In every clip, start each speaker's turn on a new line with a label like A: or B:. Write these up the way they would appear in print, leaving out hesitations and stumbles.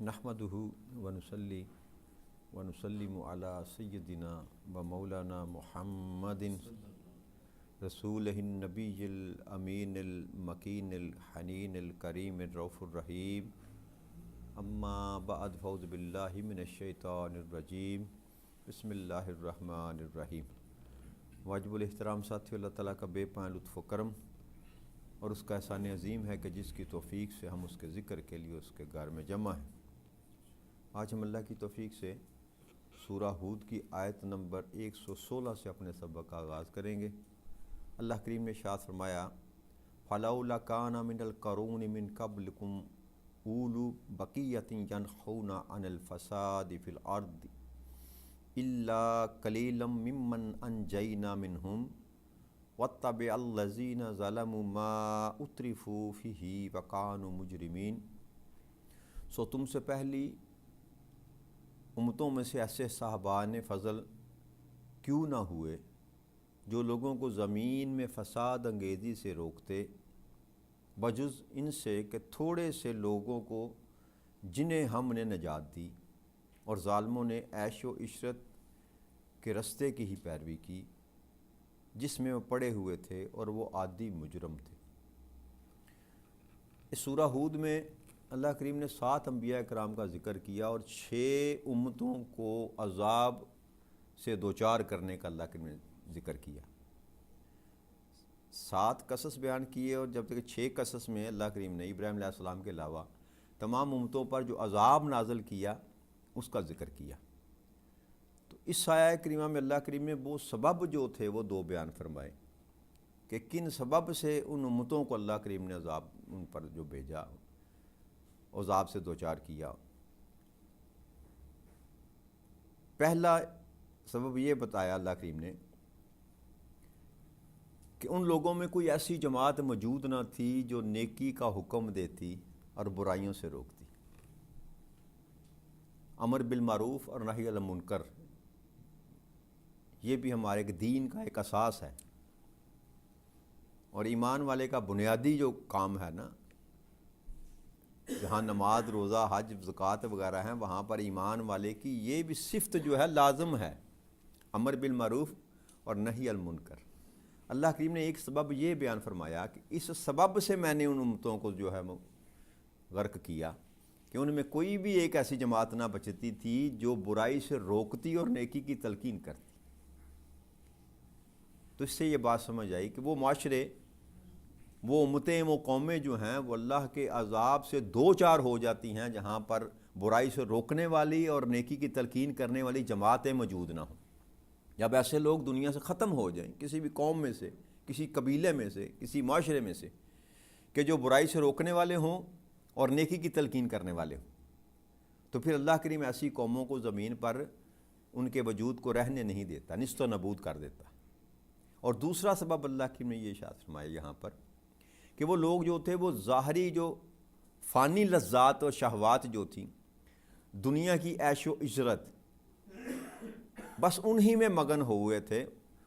A: نحمدہ ونصلی ونسلم علی سیدنا و مولانا محمد رسولہ النبی الامین المکین الحنین الکریم الرؤوف الرحیم اما بعد فاعوذ باللہ من الشیطان الرجیم بسم اللہ الرحمن الرحیم۔ واجب الاحترام ساتھی، اللہ تعالیٰ کا بے پناہ لطف و کرم اور اس کا احسان عظیم ہے کہ جس کی توفیق سے ہم اس کے ذکر کے لیے اس کے گھر میں جمع ہیں۔ آج ہم اللہ کی توفیق سے سورہ ہود کی آیت نمبر 116 سے اپنے سبق کا آغاز کریں گے۔ اللہ کریم نے ارشاد فرمایا فَلَوْلَا كَانَ مِنَ الْقَرُونِ مِنْ قَبْلِكُمْ أُولُو بَقِيَّةٍ يَنْهَوْنَ عَنِ الْفَسَادِ فِي الْأَرْضِ إِلَّا قَلِيلًا مِّمَّنْ أَنْجَيْنَا مِنْهُمْ وَاتَّبَعَ الَّذِينَ ظَلَمُوا مَا أُتْرِفُوا فِيهِ وَكَانُوا مُجْرِمِينَ۔ سو تم سے پہلی امتوں میں سے ایسے صاحبان فضل کیوں نہ ہوئے جو لوگوں کو زمین میں فساد انگیزی سے روکتے، بجز ان سے کہ تھوڑے سے لوگوں کو جنہیں ہم نے نجات دی، اور ظالموں نے عیش و عشرت کے رستے کی ہی پیروی کی جس میں وہ پڑے ہوئے تھے اور وہ عادی مجرم تھے۔ اس سورہ ہود میں اللہ کریم نے 7 انبیاء کرام کا ذکر کیا اور 6 امتوں کو عذاب سے دوچار کرنے کا اللہ کریم نے ذکر کیا۔ 7 قصص بیان کیے اور جب تک 6 قصص میں اللہ کریم نے ابراہیم علیہ السلام کے علاوہ تمام امتوں پر جو عذاب نازل کیا اس کا ذکر کیا۔ تو اس آیہ کریمہ میں اللہ کریم نے وہ سبب جو تھے وہ 2 بیان فرمائے کہ کن سبب سے ان امتوں کو اللہ کریم نے عذاب ان پر جو بھیجا، عذاب سے دوچار کیا۔ پہلا سبب یہ بتایا اللہ کریم نے کہ ان لوگوں میں کوئی ایسی جماعت موجود نہ تھی جو نیکی کا حکم دیتی اور برائیوں سے روکتی، امر بالمعروف اور نہی عن المنکر۔ یہ بھی ہمارے دین کا ایک اساس ہے اور ایمان والے کا بنیادی جو کام ہے نا، جہاں نماز، روزہ، حج، زکوٰۃ وغیرہ ہیں، وہاں پر ایمان والے کی یہ بھی صفت جو ہے لازم ہے، امر بالمعروف اور نہی عن المنکر۔ اللہ کریم نے ایک سبب یہ بیان فرمایا کہ اس سبب سے میں نے ان امتوں کو جو ہے غرق کیا کہ ان میں کوئی بھی ایک ایسی جماعت نہ بچتی تھی جو برائی سے روکتی اور نیکی کی تلقین کرتی۔ تو اس سے یہ بات سمجھ آئی کہ وہ معاشرے، وہ امتیں، وہ قومیں جو ہیں وہ اللہ کے عذاب سے 2 ہو جاتی ہیں جہاں پر برائی سے روکنے والی اور نیکی کی تلقین کرنے والی جماعتیں موجود نہ ہوں۔ جب ایسے لوگ دنیا سے ختم ہو جائیں، کسی بھی قوم میں سے، کسی قبیلے میں سے، کسی معاشرے میں سے، کہ جو برائی سے روکنے والے ہوں اور نیکی کی تلقین کرنے والے ہوں، تو پھر اللہ کریم ایسی قوموں کو زمین پر ان کے وجود کو رہنے نہیں دیتا، نیست و نابود کر دیتا۔ اور دوسرا سبب اللہ کریم نے یہ ارشاد فرمایا یہاں پر کہ وہ لوگ جو تھے وہ ظاہری جو فانی لذات اور شہوات جو تھیں، دنیا کی عیش و عشرت، بس انہی میں مگن ہوئے تھے،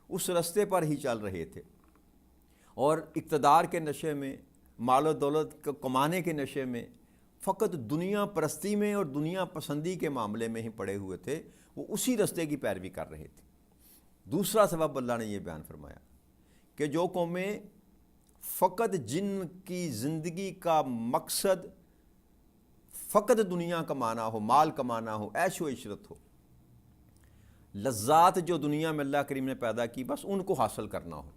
A: اس رستے پر ہی چل رہے تھے، اور اقتدار کے نشے میں، مال و دولت کو کمانے کے نشے میں، فقط دنیا پرستی میں اور دنیا پسندی کے معاملے میں ہی پڑے ہوئے تھے، وہ اسی رستے کی پیروی کر رہے تھے۔ دوسرا سبب اللہ نے یہ بیان فرمایا کہ جو قومیں فقط جن کی زندگی کا مقصد فقط دنیا کمانا ہو، مال کمانا ہو، عیش و عشرت ہو، لذات جو دنیا میں اللہ کریم نے پیدا کی بس ان کو حاصل کرنا ہو،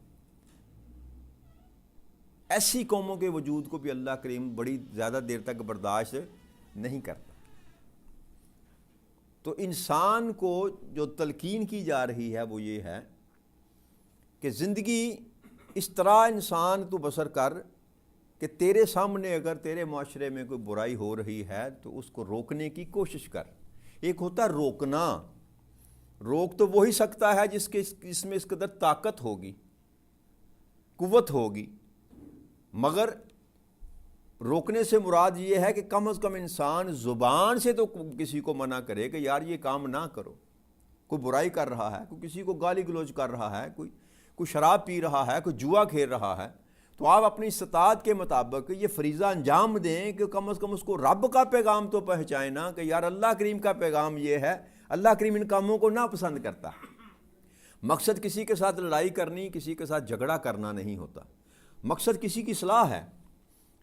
A: ایسی قوموں کے وجود کو بھی اللہ کریم بڑی زیادہ دیر تک برداشت نہیں کرتا۔ تو انسان کو جو تلقین کی جا رہی ہے وہ یہ ہے کہ زندگی اس طرح انسان تو بسر کر کہ تیرے سامنے اگر تیرے معاشرے میں کوئی برائی ہو رہی ہے تو اس کو روکنے کی کوشش کر۔ ایک ہوتا ہے روکنا، روک تو وہی سکتا ہے جس میں اس قدر طاقت ہوگی، قوت ہوگی، مگر روکنے سے مراد یہ ہے کہ کم از کم انسان زبان سے تو کسی کو منع کرے کہ یار یہ کام نہ کرو۔ کوئی برائی کر رہا ہے، کوئی کسی کو گالی گلوچ کر رہا ہے، کوئی شراب پی رہا ہے، کوئی جوا کھیل رہا ہے، تو آپ اپنی استطاعت کے مطابق یہ فریضہ انجام دیں کہ کم از کم اس کو رب کا پیغام تو پہنچائیں نا، کہ یار اللہ کریم کا پیغام یہ ہے، اللہ کریم ان کاموں کو ناپسند کرتا ہے۔ مقصد کسی کے ساتھ لڑائی کرنی، کسی کے ساتھ جھگڑا کرنا نہیں ہوتا، مقصد کسی کی اصلاح ہے۔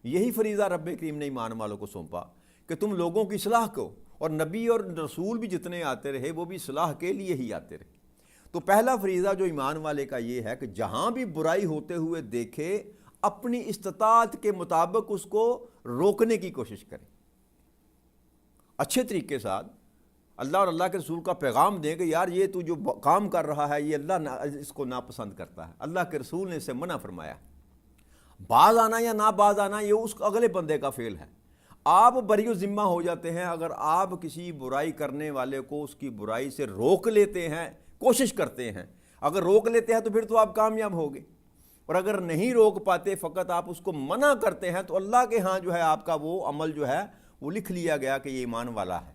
A: یہی فریضہ رب کریم نے ایمان والوں کو سونپا کہ تم لوگوں کی اصلاح کو، اور نبی اور رسول بھی جتنے آتے رہے وہ بھی اصلاح کے لیے ہی آتے رہے۔ تو پہلا فریضہ جو ایمان والے کا یہ ہے کہ جہاں بھی برائی ہوتے ہوئے دیکھے اپنی استطاعت کے مطابق اس کو روکنے کی کوشش کریں، اچھے طریقے ساتھ اللہ اور اللہ کے رسول کا پیغام دیں کہ یار یہ تو جو کام کر رہا ہے یہ اللہ اس کو ناپسند کرتا ہے، اللہ کے رسول نے اسے منع فرمایا۔ باز آنا یا نہ باز آنا یہ اس اگلے بندے کا فعل ہے، آپ بری و ذمہ ہو جاتے ہیں اگر آپ کسی برائی کرنے والے کو اس کی برائی سے روک لیتے ہیں، کوشش کرتے ہیں۔ اگر روک لیتے ہیں تو پھر تو آپ کامیاب ہوگے، اور اگر نہیں روک پاتے فقط آپ اس کو منع کرتے ہیں تو اللہ کے ہاں جو ہے آپ کا وہ عمل جو ہے وہ لکھ لیا گیا کہ یہ ایمان والا ہے۔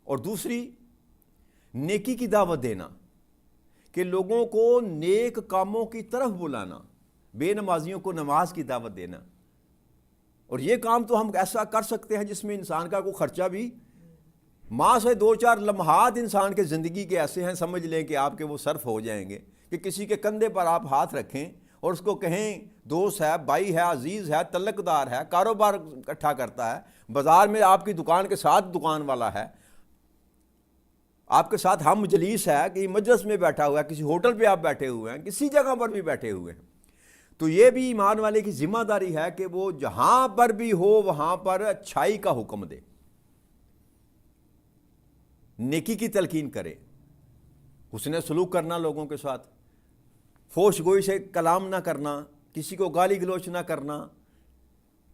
A: اور دوسری، نیکی کی دعوت دینا، کہ لوگوں کو نیک کاموں کی طرف بلانا، بے نمازیوں کو نماز کی دعوت دینا۔ اور یہ کام تو ہم ایسا کر سکتے ہیں جس میں انسان کا کوئی خرچہ بھی، ماں سے 2-4 لمحات انسان کے زندگی کے ایسے ہیں، سمجھ لیں کہ آپ کے وہ صرف ہو جائیں گے، کہ کسی کے کندھے پر آپ ہاتھ رکھیں اور اس کو کہیں دوست ہے، بھائی ہے، عزیز ہے، تعلقدار ہے، کاروبار اکٹھا کرتا ہے، بازار میں آپ کی دکان کے ساتھ دکان والا ہے، آپ کے ساتھ ہم مجلس ہے، کہ مجلس میں بیٹھا ہوا ہے، کسی ہوٹل پہ آپ بیٹھے ہوئے ہیں، کسی جگہ پر بھی بیٹھے ہوئے ہیں، تو یہ بھی ایمان والے کی ذمہ داری ہے کہ وہ جہاں پر بھی ہو وہاں پر اچھائی کا حکم دے، نیکی کی تلقین کرے، حسن سلوک کرنا لوگوں کے ساتھ، فحش گوئی سے کلام نہ کرنا، کسی کو گالی گلوچ نہ کرنا،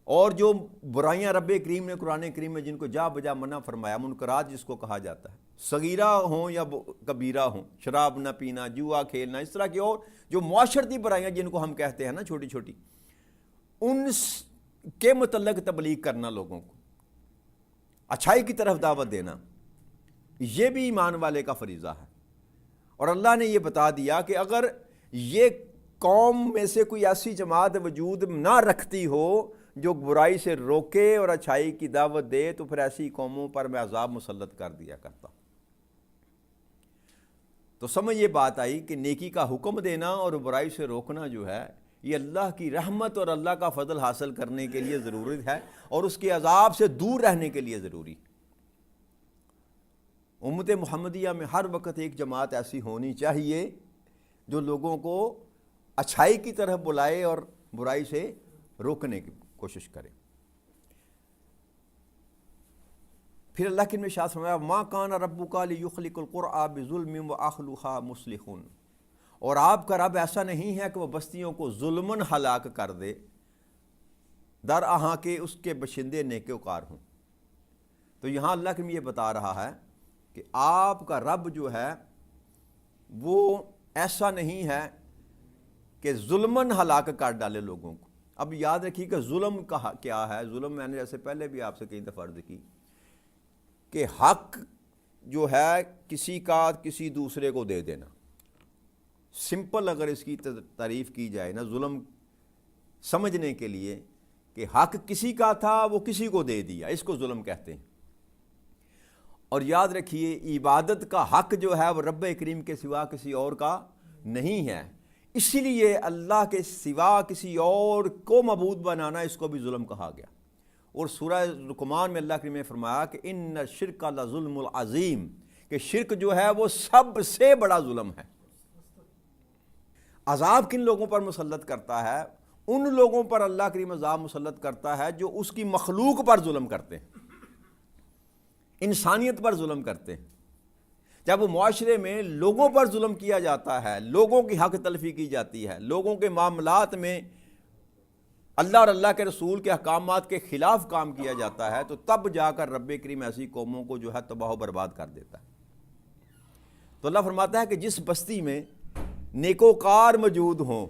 A: اور جو برائیاں رب کریم نے قرآن کریم میں جن کو جا بجا منع فرمایا، منکرات جس کو کہا جاتا ہے، صغیرہ ہوں یا کبیرہ ہوں، شراب نہ پینا، جوا کھیلنا، اس طرح کی اور جو معاشرتی برائیاں جن کو ہم کہتے ہیں نا چھوٹی چھوٹی، ان کے متعلق تبلیغ کرنا، لوگوں کو اچھائی کی طرف دعوت دینا، یہ بھی ایمان والے کا فریضہ ہے۔ اور اللہ نے یہ بتا دیا کہ اگر یہ قوم میں سے کوئی ایسی جماعت وجود نہ رکھتی ہو جو برائی سے روکے اور اچھائی کی دعوت دے، تو پھر ایسی قوموں پر میں عذاب مسلط کر دیا کرتا۔ تو سمجھ یہ بات آئی کہ نیکی کا حکم دینا اور برائی سے روکنا جو ہے یہ اللہ کی رحمت اور اللہ کا فضل حاصل کرنے کے لیے ضروری ہے، اور اس کے عذاب سے دور رہنے کے لیے ضروری۔ امت محمدیہ میں ہر وقت ایک جماعت ایسی ہونی چاہیے جو لوگوں کو اچھائی کی طرف بلائے اور برائی سے روکنے کی کوشش کرے۔ پھر اللہ کی ارشاد فرمایا ما کان ربک لیخلق القرى بظلم واہلھا مصلحون، اور آپ کا رب ایسا نہیں ہے کہ وہ بستیوں کو ظلماً ہلاک کر دے، در آہاں کے اس کے باشندے نیکوکار ہوں۔ تو یہاں اللہ کی یہ بتا رہا ہے کہ آپ کا رب جو ہے وہ ایسا نہیں ہے کہ ظلماً ہلاک کر ڈالے لوگوں کو۔ اب یاد رکھیے کہ ظلم کا کیا ہے۔ ظلم میں نے جیسے پہلے بھی آپ سے کئی دفعہ عرض کی کہ حق جو ہے کسی کا کسی دوسرے کو دے دینا، سمپل اگر اس کی تعریف کی جائے نا ظلم سمجھنے کے لیے، کہ حق کسی کا تھا وہ کسی کو دے دیا، اس کو ظلم کہتے ہیں۔ اور یاد رکھیے عبادت کا حق جو ہے وہ رب کریم کے سوا کسی اور کا نہیں ہے، اسی لیے اللہ کے سوا کسی اور کو معبود بنانا اس کو بھی ظلم کہا گیا۔ اور سورہ لقمان میں اللہ کریم نے فرمایا کہ ان الشرک لظلم العظیم، کہ شرک جو ہے وہ سب سے بڑا ظلم ہے۔ عذاب کن لوگوں پر مسلط کرتا ہے؟ ان لوگوں پر اللہ کریم عذاب مسلط کرتا ہے جو اس کی مخلوق پر ظلم کرتے ہیں، انسانیت پر ظلم کرتے ہیں۔ جب معاشرے میں لوگوں پر ظلم کیا جاتا ہے، لوگوں کی حق تلفی کی جاتی ہے، لوگوں کے معاملات میں اللہ اور اللہ کے رسول کے احکامات کے خلاف کام کیا جاتا ہے، تو تب جا کر رب کریم ایسی قوموں کو جو ہے تباہ و برباد کر دیتا ہے۔ تو اللہ فرماتا ہے کہ جس بستی میں نیکوکار موجود ہوں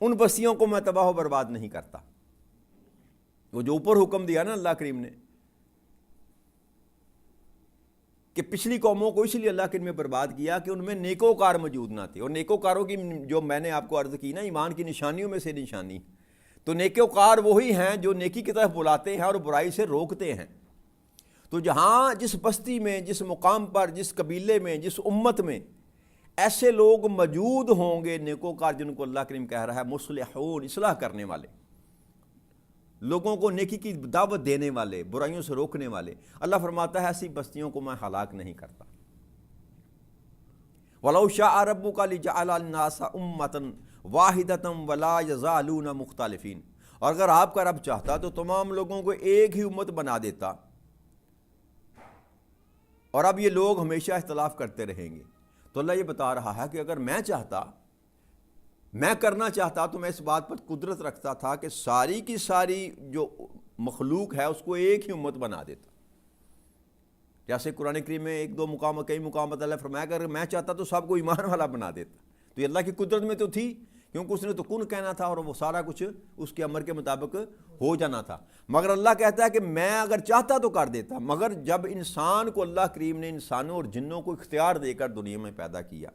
A: ان بستیوں کو میں تباہ و برباد نہیں کرتا۔ وہ جو اوپر حکم دیا نا اللہ کریم نے کہ پچھلی قوموں کو اس لیے اللہ کے میں برباد کیا کہ ان میں نیکوکار موجود نہ تھے، اور نیکوکاروں کی جو میں نے آپ کو عرض کی نا ایمان کی نشانیوں میں سے نشانی، تو نیکوکار وہی ہیں جو نیکی کی طرف بلاتے ہیں اور برائی سے روکتے ہیں۔ تو جہاں جس بستی میں، جس مقام پر، جس قبیلے میں، جس امت میں ایسے لوگ موجود ہوں گے نیکوکار، جن کو اللہ کریم کہہ رہا ہے مصلحون، اصلاح کرنے والے، لوگوں کو نیکی کی دعوت دینے والے، برائیوں سے روکنے والے، اللہ فرماتا ہے ایسی بستیوں کو میں ہلاک نہیں کرتا۔ وَلَوْ شَاءَ رَبُّكَ لِجَعَلَ النَّاسَ أُمَّةً وَاحِدَةً وَلَا يَزَالُونَ مُخْتَلِفِينَ، اور اگر آپ کا رب چاہتا تو تمام لوگوں کو ایک ہی امت بنا دیتا، اور اب یہ لوگ ہمیشہ اختلاف کرتے رہیں گے۔ تو اللہ یہ بتا رہا ہے کہ اگر میں چاہتا، میں کرنا چاہتا تو میں اس بات پر قدرت رکھتا تھا کہ ساری کی ساری جو مخلوق ہے اس کو ایک ہی امت بنا دیتا۔ جیسے قرآن کریم میں ایک دو مقام، کئی مقام پر اللہ فرمایا کہ اگر میں چاہتا تو سب کو ایمان والا بنا دیتا، تو یہ اللہ کی قدرت میں تو تھی، کیونکہ اس نے تو کن کہنا تھا اور وہ سارا کچھ اس کے امر کے مطابق ہو جانا تھا۔ مگر اللہ کہتا ہے کہ میں اگر چاہتا تو کر دیتا، مگر جب انسان کو اللہ کریم نے انسانوں اور جنوں کو اختیار دے کر دنیا میں پیدا کیا،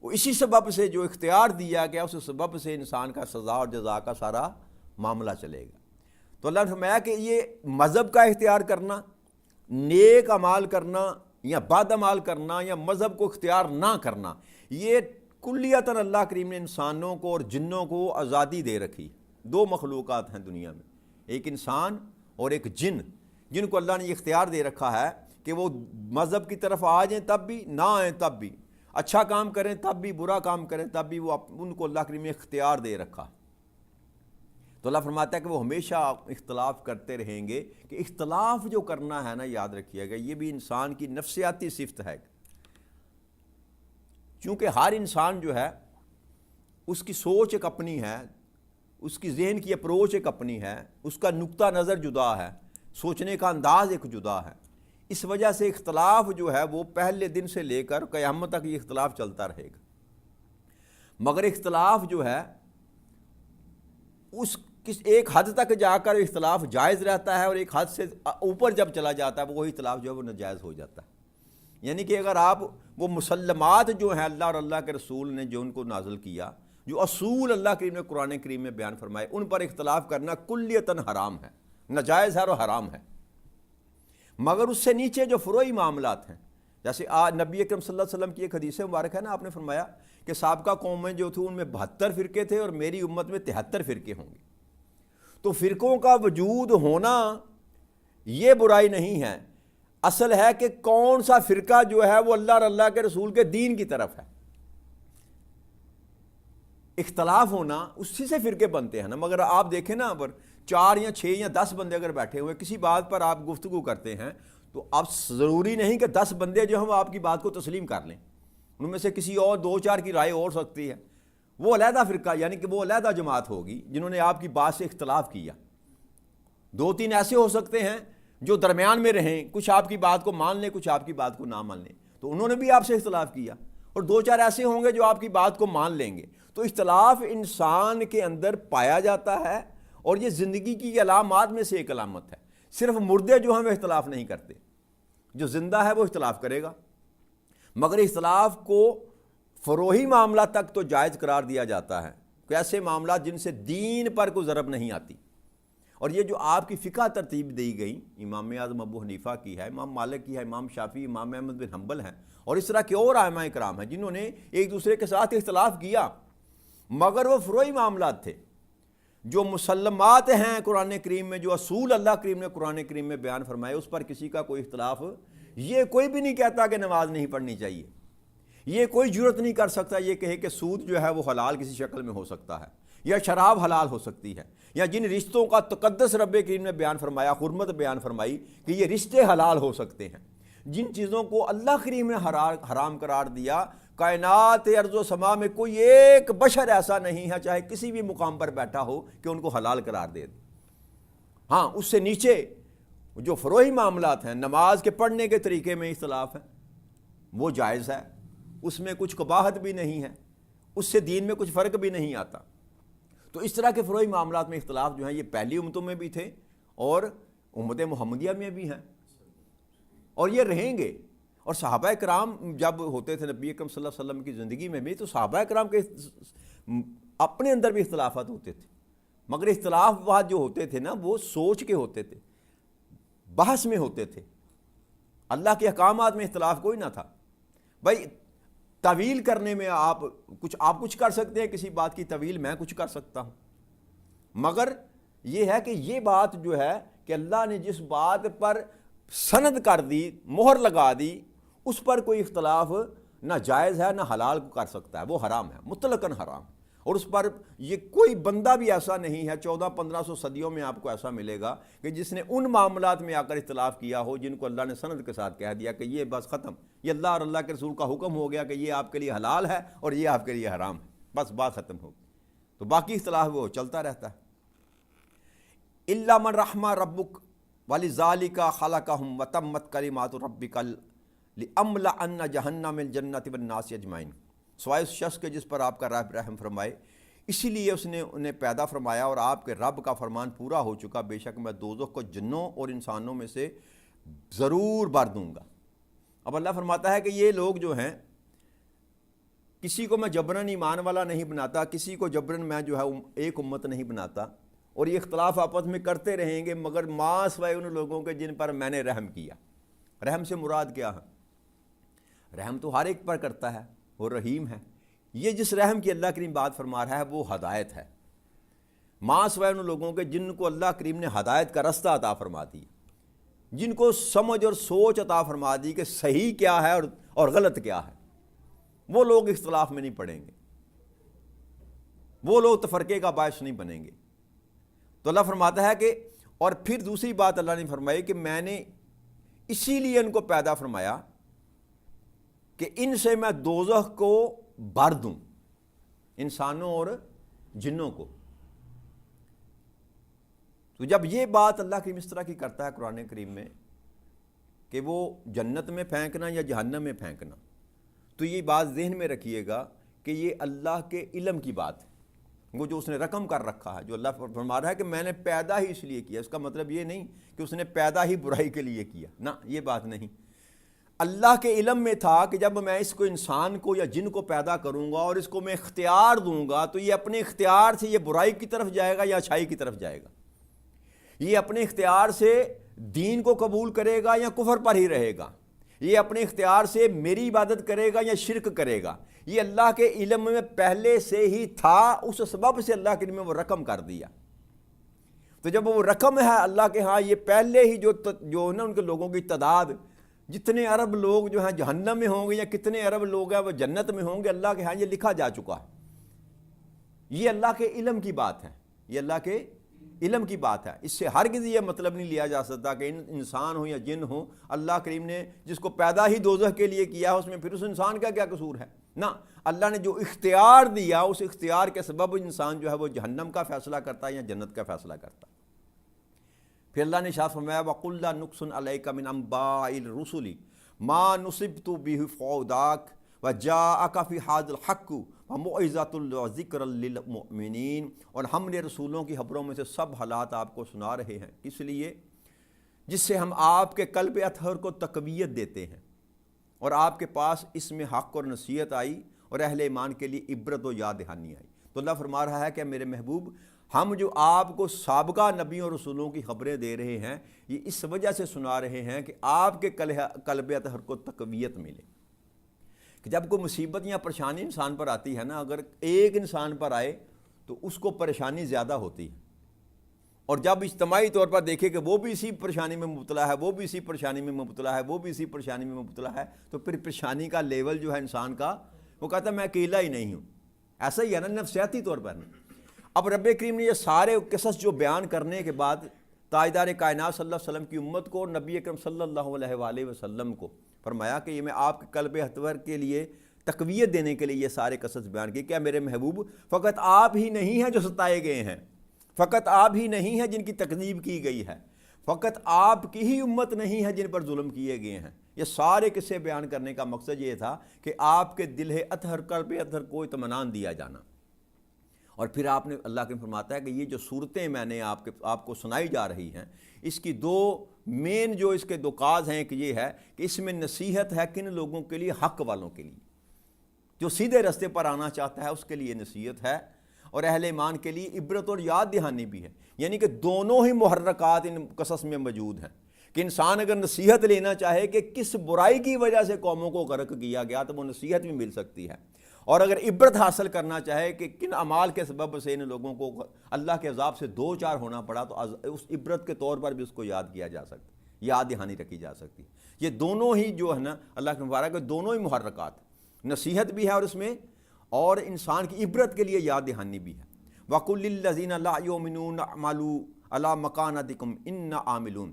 A: وہ اسی سبب سے جو اختیار دیا گیا اس سبب سے انسان کا سزا اور جزا کا سارا معاملہ چلے گا۔ تو اللہ نے فرمایا کہ یہ مذہب کا اختیار کرنا، نیک اعمال کرنا یا بد اعمال کرنا یا مذہب کو اختیار نہ کرنا، یہ کلیتاً اللہ کریم نے انسانوں کو اور جنوں کو آزادی دے رکھی۔ دو مخلوقات ہیں دنیا میں، ایک انسان اور ایک جن، جن کو اللہ نے یہ اختیار دے رکھا ہے کہ وہ مذہب کی طرف آ جائیں تب بھی، نہ آئیں تب بھی، اچھا کام کریں تب بھی، برا کام کریں تب بھی، وہ ان کو اللہ کریم نے اختیار دے رکھا۔ تو اللہ فرماتا ہے کہ وہ ہمیشہ اختلاف کرتے رہیں گے، کہ اختلاف جو کرنا ہے نا، یاد رکھیے گا یہ بھی انسان کی نفسیاتی صفت ہے، چونکہ ہر انسان جو ہے اس کی سوچ ایک اپنی ہے، اس کی ذہن کی اپروچ ایک اپنی ہے، اس کا نقطہ نظر جدا ہے، سوچنے کا انداز ایک جدا ہے۔ اس وجہ سے اختلاف جو ہے وہ پہلے دن سے لے کر قیامت تک یہ اختلاف چلتا رہے گا۔ مگر اختلاف جو ہے اس ایک حد تک جا کر اختلاف جائز رہتا ہے، اور ایک حد سے اوپر جب چلا جاتا ہے وہی اختلاف جو ہے وہ ناجائز ہو جاتا ہے۔ یعنی کہ اگر آپ وہ مسلمات جو ہیں اللہ اور اللہ کے رسول نے جو ان کو نازل کیا، جو اصول اللہ کریم نے قرآن کریم میں بیان فرمائے، ان پر اختلاف کرنا کلیتاً حرام ہے، ناجائز ہے اور حرام ہے۔ مگر اس سے نیچے جو فروعی معاملات ہیں، جیسے نبی اکرم صلی اللہ علیہ وسلم کی ایک حدیث مبارک ہے نا، آپ نے فرمایا کہ سابقہ قومیں جو تھیں ان میں 72 فرقے تھے اور میری امت میں 73 فرقے ہوں گے۔ تو فرقوں کا وجود ہونا یہ برائی نہیں ہے، اصل ہے کہ کون سا فرقہ جو ہے وہ اللہ اور اللہ کے رسول کے دین کی طرف ہے۔ اختلاف ہونا اسی سے فرقے بنتے ہیں نا۔ مگر آپ دیکھیں نا، پر 4 یا 6 یا 10 بندے اگر بیٹھے ہوئے کسی بات پر آپ گفتگو کرتے ہیں، تو اب ضروری نہیں کہ 10 بندے جو ہم آپ کی بات کو تسلیم کر لیں، ان میں سے کسی اور 2-4 کی رائے ہو سکتی ہے، وہ علیحدہ فرقہ یعنی کہ وہ علیحدہ جماعت ہوگی جنہوں نے آپ کی بات سے اختلاف کیا۔ 2-3 ایسے ہو سکتے ہیں جو درمیان میں رہیں، کچھ آپ کی بات کو مان لیں، کچھ آپ کی بات کو نہ مان لیں، تو انہوں نے بھی آپ سے اختلاف کیا، اور 2-4 ایسے ہوں گے جو آپ کی بات کو مان لیں گے۔ تو اختلاف انسان کے اندر پایا جاتا ہے، اور یہ زندگی کی علامات میں سے ایک علامت ہے۔ صرف مردے جو ہیں وہ اختلاف نہیں کرتے، جو زندہ ہے وہ اختلاف کرے گا۔ مگر اختلاف کو فروعی معاملہ تک تو جائز قرار دیا جاتا ہے، کہ ایسے معاملات جن سے دین پر کوئی ضرب نہیں آتی۔ اور یہ جو آپ کی فقہ ترتیب دی گئی، امام اعظم ابو حنیفہ کی ہے، امام مالک کی ہے، امام شافعی، امام احمد بن حنبل ہیں، اور اس طرح کے اور ائمہ کرام ہیں جنہوں نے ایک دوسرے کے ساتھ اختلاف کیا، مگر وہ فروعی معاملات تھے۔ جو مسلمات ہیں قرآن کریم میں، جو اصول اللہ کریم نے قرآن کریم میں بیان فرمائے، اس پر کسی کا کوئی اختلاف، یہ کوئی بھی نہیں کہتا کہ نماز نہیں پڑھنی چاہیے، یہ کوئی جرت نہیں کر سکتا یہ کہے کہ سود جو ہے وہ حلال کسی شکل میں ہو سکتا ہے، یا شراب حلال ہو سکتی ہے، یا جن رشتوں کا تقدس رب کریم نے بیان فرمایا، حرمت بیان فرمائی کہ یہ رشتے حلال ہو سکتے ہیں، جن چیزوں کو اللہ کریم نے حرام قرار دیا، کائنات ارض و سما میں کوئی ایک بشر ایسا نہیں ہے چاہے کسی بھی مقام پر بیٹھا ہو کہ ان کو حلال قرار دے۔ ہاں، اس سے نیچے جو فروعی معاملات ہیں، نماز کے پڑھنے کے طریقے میں اختلاف ہے، وہ جائز ہے، اس میں کچھ قباحت بھی نہیں ہے، اس سے دین میں کچھ فرق بھی نہیں آتا۔ تو اس طرح کے فروعی معاملات میں اختلاف جو ہیں یہ پہلی امتوں میں بھی تھے اور امت محمدیہ میں بھی ہیں۔ اور یہ رہیں گے۔ اور صحابہ کرام جب ہوتے تھے نبی اکرم صلی اللہ علیہ وسلم کی زندگی میں بھی، تو صحابہ کرام کے اپنے اندر بھی اختلافات ہوتے تھے، مگر اختلافات جو ہوتے تھے نا وہ سوچ کے ہوتے تھے، بحث میں ہوتے تھے، اللہ کے احکامات میں اختلاف کوئی نہ تھا۔ بھائی طویل کرنے میں آپ کچھ کر سکتے ہیں، کسی بات کی طویل میں کچھ کر سکتا ہوں، مگر یہ ہے کہ یہ بات جو ہے کہ اللہ نے جس بات پر سند کر دی، مہر لگا دی، اس پر کوئی اختلاف نہ جائز ہے نہ حلال کو کر سکتا ہے، وہ حرام ہے، مطلقاً حرام۔ اور اس پر یہ کوئی بندہ بھی ایسا نہیں ہے 1400-1500 صدیوں میں آپ کو ایسا ملے گا کہ جس نے ان معاملات میں آ کر اختلاف کیا ہو جن کو اللہ نے سند کے ساتھ کہہ دیا کہ یہ بس ختم، یہ اللہ اور اللہ کے رسول کا حکم ہو گیا کہ یہ آپ کے لیے حلال ہے اور یہ آپ کے لیے حرام ہے، بس بات ختم ہو گئی۔ تو باقی اختلاف وہ چلتا رہتا ہے۔ الا من رحم ربک ولذالک خلقہم وتمت کلمات ربک لأملأن جہنم الجنۃ والناس اجمعین، سوائے اس شخص کے جس پر آپ کا رب رحم فرمائے، اسی لیے اس نے انہیں پیدا فرمایا اور آپ کے رب کا فرمان پورا ہو چکا، بے شک میں دوزخ کو جنوں اور انسانوں میں سے ضرور بھر دوں گا۔ اب اللہ فرماتا ہے کہ یہ لوگ جو ہیں، کسی کو میں جبراً ایمان والا نہیں بناتا، کسی کو جبراً میں جو ہے ایک امت نہیں بناتا، اور یہ اختلاف آپس میں کرتے رہیں گے، مگر ماں سوائے ان لوگوں کے جن پر میں نے رحم کیا۔ رحم سے مراد کیا ہے؟ رحم تو ہر ایک پر کرتا ہے، وہ رحیم ہے۔ یہ جس رحم کی اللہ کریم بات فرما رہا ہے وہ ہدایت ہے، ماں سوائے ان لوگوں کے جن کو اللہ کریم نے ہدایت کا رستہ عطا فرما دی، جن کو سمجھ اور سوچ عطا فرما دی کہ صحیح کیا ہے اور غلط کیا ہے، وہ لوگ اختلاف میں نہیں پڑیں گے، وہ لوگ تفرقے کا باعث نہیں بنیں گے۔ تو اللہ فرماتا ہے کہ، اور پھر دوسری بات اللہ نے فرمائی کہ میں نے اسی لیے ان کو پیدا فرمایا کہ ان سے میں دوزخ کو بھر دوں، انسانوں اور جنوں کو۔ تو جب یہ بات اللہ کریم اس طرح کی کرتا ہے قرآن کریم میں کہ وہ جنت میں پھینکنا یا جہنم میں پھینکنا، تو یہ بات ذہن میں رکھیے گا کہ یہ اللہ کے علم کی بات ہے، وہ جو اس نے رقم کر رکھا ہے، جو اللہ فرما رہا ہے کہ میں نے پیدا ہی اس لیے کیا۔ اس کا مطلب یہ نہیں کہ اس نے پیدا ہی برائی کے لیے کیا، نہ، یہ بات نہیں۔ اللہ کے علم میں تھا کہ جب میں اس کو انسان کو یا جن کو پیدا کروں گا اور اس کو میں اختیار دوں گا تو یہ اپنے اختیار سے یہ برائی کی طرف جائے گا یا اچھائی کی طرف جائے گا، یہ اپنے اختیار سے دین کو قبول کرے گا یا کفر پر ہی رہے گا، یہ اپنے اختیار سے میری عبادت کرے گا یا شرک کرے گا۔ یہ اللہ کے علم میں پہلے سے ہی تھا، اس سبب سے اللہ کے علم میں وہ رقم کر دیا۔ تو جب وہ رقم ہے اللہ کے ہاں، یہ پہلے ہی جو نا ان کے لوگوں کی تعداد، جتنے ارب لوگ جو ہیں جہنم میں ہوں گے یا کتنے ارب لوگ ہیں وہ جنت میں ہوں گے، اللہ کے ہاں یہ لکھا جا چکا ہے۔ یہ اللہ کے علم کی بات ہے، یہ اللہ کے علم کی بات ہے۔ اس سے ہرگز یہ مطلب نہیں لیا جا سکتا کہ انسان ہو یا جن ہو، اللہ کریم نے جس کو پیدا ہی دوزخ کے لیے کیا ہے، اس میں پھر اس انسان کا کیا قصور ہے؟ نہ، اللہ نے جو اختیار دیا اس اختیار کے سبب انسان جو ہے وہ جہنم کا فیصلہ کرتا ہے یا جنت کا فیصلہ کرتا ہے۔ پھر اللہ نے ارشاد فرمایا وَقُلْ لَا نُقْصُ عَلَيْكَ مِنْ أَنْبَاءِ الرُّسُلِ مَا نُصِبْتُ بِهِ فَعُودَاكَ وَجَاءَكَ فِي هَذَا الْحَقُّ وَمَوْعِظَةٌ وَذِكْرٌ لِّلْمُؤْمِنِينَ، اور ہم نے رسولوں کی خبروں میں سے سب حالات آپ کو سنا رہے ہیں، اس لیے جس سے ہم آپ کے قلب اطہر کو تقویت دیتے ہیں، اور آپ کے پاس اس میں حق اور نصیحت آئی اور اہل ایمان کے لیے عبرت و یاد دہانی آئی۔ تو اللہ فرما رہا ہے کہ میرے محبوب، ہم جو آپ کو سابقہ نبیوں اور رسولوں کی خبریں دے رہے ہیں، یہ اس وجہ سے سنا رہے ہیں کہ آپ کے قلب اطہر کو تقویت ملے۔ کہ جب کوئی مصیبت یا پریشانی انسان پر آتی ہے نا، اگر ایک انسان پر آئے تو اس کو پریشانی زیادہ ہوتی ہے، اور جب اجتماعی طور پر دیکھے کہ وہ بھی اسی پریشانی میں مبتلا ہے، وہ بھی اسی پریشانی میں مبتلا ہے، وہ بھی اسی پریشانی میں مبتلا ہے، تو پھر پریشانی کا لیول جو ہے انسان کا، وہ کہتا ہے میں اکیلا ہی نہیں ہوں۔ ایسا ہی ہے نا نفسیاتی طور پر۔ اب رب کریم نے یہ سارے قصص جو بیان کرنے کے بعد تاجدار کائنات صلی اللہ علیہ وسلم کی امت کو، نبی اکرم صلی اللہ علیہ وآلہ وسلم کو فرمایا کہ یہ میں آپ کے قلب اطہر کے لیے تقویت دینے کے لیے یہ سارے قصص بیان کیے۔ کیا میرے محبوب فقط آپ ہی نہیں ہیں جو ستائے گئے ہیں، فقط آپ ہی نہیں ہیں جن کی تکذیب کی گئی ہے، فقط آپ کی ہی امت نہیں ہے جن پر ظلم کیے گئے ہیں۔ یہ سارے قصے بیان کرنے کا مقصد یہ تھا کہ آپ کے دل اطہر، قلب اطہر کو اطمینان دیا جانا، اور پھر آپ نے اللہ کے فرماتا ہے کہ یہ جو صورتیں میں نے آپ کو سنائی جا رہی ہیں، اس کی دو مین جو اس کے دو کاز ہیں کہ یہ ہے کہ اس میں نصیحت ہے کن لوگوں کے لیے؟ حق والوں کے لیے، جو سیدھے راستے پر آنا چاہتا ہے اس کے لیے نصیحت ہے، اور اہل ایمان کے لیے عبرت اور یاد دہانی بھی ہے۔ یعنی کہ دونوں ہی محرکات ان قصص میں موجود ہیں کہ انسان اگر نصیحت لینا چاہے کہ کس برائی کی وجہ سے قوموں کو غرق کیا گیا تو وہ نصیحت بھی مل سکتی ہے، اور اگر عبرت حاصل کرنا چاہے کہ کن اعمال کے سبب سے ان لوگوں کو اللہ کے عذاب سے دو چار ہونا پڑا تو اس عبرت کے طور پر بھی اس کو یاد کیا جا سکتا ہے، یاد دہانی رکھی جا سکتی ہے۔ یہ دونوں ہی جو ہے نا اللہ کے مبارک دونوں ہی محرکات، نصیحت بھی ہے اور اس میں، اور انسان کی عبرت کے لیے یاد دہانی بھی ہے۔ وَقُلْ لِلَّذِينَ لَا يُؤْمِنُونَ اعْمَلُوا عَلَىٰ مَكَانَتِكُمْ إِنَّا عَامِلُونَ،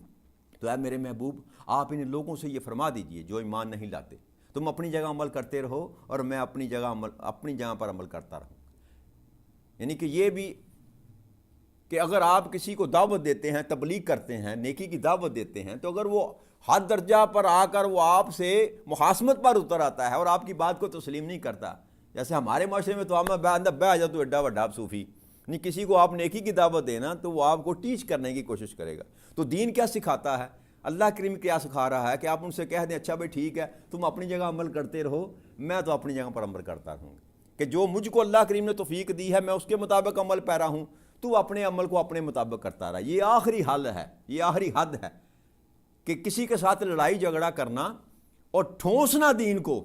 A: تو اے میرے محبوب آپ ان لوگوں سے یہ فرما دیجئے جو ایمان نہیں لاتے، تم اپنی جگہ عمل کرتے رہو اور میں اپنی جگہ پر عمل کرتا رہوں۔ یعنی کہ یہ بھی کہ اگر آپ کسی کو دعوت دیتے ہیں، تبلیغ کرتے ہیں، نیکی کی دعوت دیتے ہیں، تو اگر وہ حد درجہ پر آ کر وہ آپ سے مخاصمت پر اتر آتا ہے اور آپ کی بات کو تسلیم نہیں کرتا، جیسے ہمارے معاشرے میں تو ہم بہ جا تو ایڈا وڈا صوفی، نہیں کسی کو آپ نیکی کی دعوت دینا تو وہ آپ کو ٹیچ کرنے کی کوشش کرے گا۔ تو دین کیا سکھاتا ہے؟ اللہ کریم کیا سکھا رہا ہے کہ آپ ان سے کہہ دیں اچھا بھائی ٹھیک ہے تم اپنی جگہ عمل کرتے رہو، میں تو اپنی جگہ پر عمل کرتا رہوں گا، کہ جو مجھ کو اللہ کریم نے توفیق دی ہے میں اس کے مطابق عمل پیرا ہوں، تو اپنے عمل کو اپنے مطابق کرتا رہا۔ یہ آخری حل ہے، یہ آخری حد ہے کہ کسی کے ساتھ لڑائی جھگڑا کرنا اور ٹھونسنا دین کو،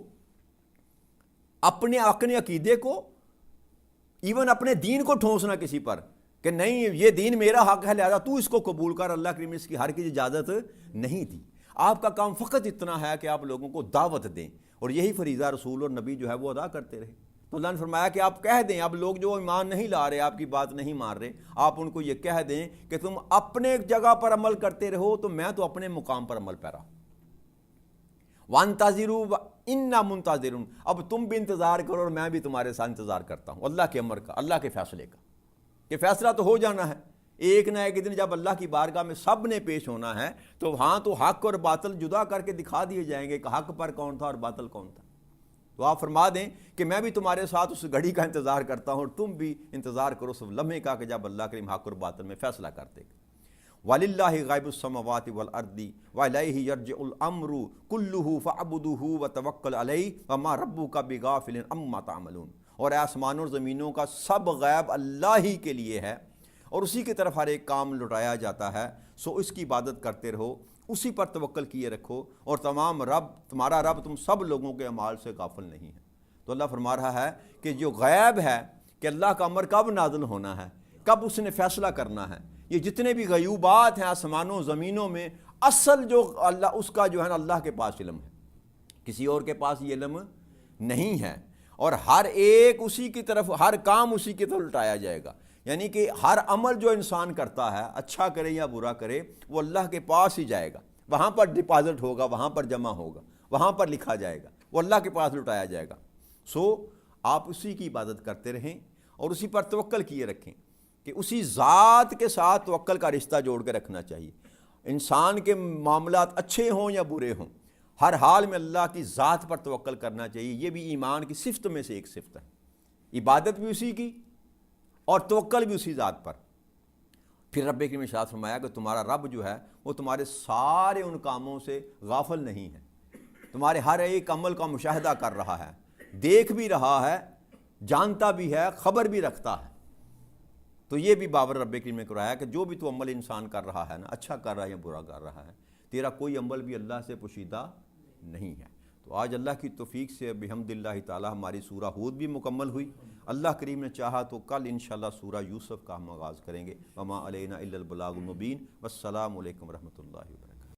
A: اپنے عقیدے کو، ایون اپنے دین کو ٹھونسنا کسی پر کہ نہیں یہ دین میرا حق ہے لہذا تو اس کو قبول کر، اللہ کریم نے اس کی ہر کی اجازت نہیں دی۔ آپ کا کام فقط اتنا ہے کہ آپ لوگوں کو دعوت دیں، اور یہی فریضہ رسول اور نبی جو ہے وہ ادا کرتے رہے۔ تو اللہ نے فرمایا کہ آپ کہہ دیں، اب لوگ جو ایمان نہیں لا رہے، آپ کی بات نہیں مان رہے، آپ ان کو یہ کہہ دیں کہ تم اپنے جگہ پر عمل کرتے رہو تو میں تو اپنے مقام پر عمل پیرا ہوں۔ وَانْتَظِرُوا إِنَّا مُنْتَظِرُونَ، اب تم بھی انتظار کرو اور میں بھی تمہارے ساتھ انتظار کرتا ہوں اللہ کے امر کا، اللہ کے فیصلے کا، کہ فیصلہ تو ہو جانا ہے ایک نہ ایک دن، جب اللہ کی بارگاہ میں سب نے پیش ہونا ہے تو وہاں تو حق اور باطل جدا کر کے دکھا دیے جائیں گے کہ حق پر کون تھا اور باطل کون تھا۔ تو آپ فرما دیں کہ میں بھی تمہارے ساتھ اس گھڑی کا انتظار کرتا ہوں اور تم بھی انتظار کرو اس لمحے کا کہ جب اللہ کریم حق اور باطل میں فیصلہ کرتے گا۔ وَلِلَّهِ غَيْبُ السَّمَاوَاتِ وَالْأَرْضِ وَإِلَيْهِ يَرْجِعُ الْأَمْرُ كُلُّهُ فَاعْبُدْهُ وَتَوَكَّلْ عَلَيْهِ وَمَا رَبُّكَ بِغَافِلٍ عَمَّا تَعْمَلُونَ، اور آسمانوں اور زمینوں کا سب غیب اللہ ہی کے لیے ہے اور اسی کی طرف ہر ایک کام لٹایا جاتا ہے، سو اس کی عبادت کرتے رہو، اسی پر توکل کیے رکھو، اور تمہارا رب تم سب لوگوں کے اعمال سے غافل نہیں ہے۔ تو اللہ فرما رہا ہے کہ جو غیب ہے کہ اللہ کا امر کب نازل ہونا ہے، کب اس نے فیصلہ کرنا ہے، یہ جتنے بھی غیوبات ہیں آسمانوں زمینوں میں، اصل جو اللہ اس کا جو ہے نا اللہ کے پاس علم ہے، کسی اور کے پاس یہ علم نہیں ہے، اور ہر ایک اسی کی طرف، ہر کام اسی کی طرف لٹایا جائے گا۔ یعنی کہ ہر عمل جو انسان کرتا ہے اچھا کرے یا برا کرے وہ اللہ کے پاس ہی جائے گا، وہاں پر ڈپازٹ ہوگا، وہاں پر جمع ہوگا، وہاں پر لکھا جائے گا، وہ اللہ کے پاس لٹایا جائے گا۔ سو آپ اسی کی عبادت کرتے رہیں اور اسی پر توکل کیے رکھیں، کہ اسی ذات کے ساتھ توکل کا رشتہ جوڑ کے رکھنا چاہیے۔ انسان کے معاملات اچھے ہوں یا برے ہوں، ہر حال میں اللہ کی ذات پر توکل کرنا چاہیے۔ یہ بھی ایمان کی صفت میں سے ایک صفت ہے، عبادت بھی اسی کی اور توکل بھی اسی ذات پر۔ پھر رب کریم نے ارشاد فرمایا کہ تمہارا رب جو ہے وہ تمہارے سارے ان کاموں سے غافل نہیں ہے، تمہارے ہر ایک عمل کا مشاہدہ کر رہا ہے، دیکھ بھی رہا ہے، جانتا بھی ہے، خبر بھی رکھتا ہے۔ تو یہ بھی باور رب کریم نے کرایا کہ جو بھی تو عمل انسان کر رہا ہے نا، اچھا کر رہا ہے یا برا کر رہا ہے، تیرا کوئی عمل بھی اللہ سے پوشیدہ نہیں ہے۔ تو آج اللہ کی توفیق سے بحمد اللہ تعالی ہماری سورہ ہود بھی مکمل ہوئی۔ اللہ کریم نے چاہا تو کل انشاءاللہ سورہ یوسف کا ہم آغاز کریں گے۔ وما علینا الا البلاغ المبین۔ والسلام علیکم ورحمۃ اللہ وبرکاتہ۔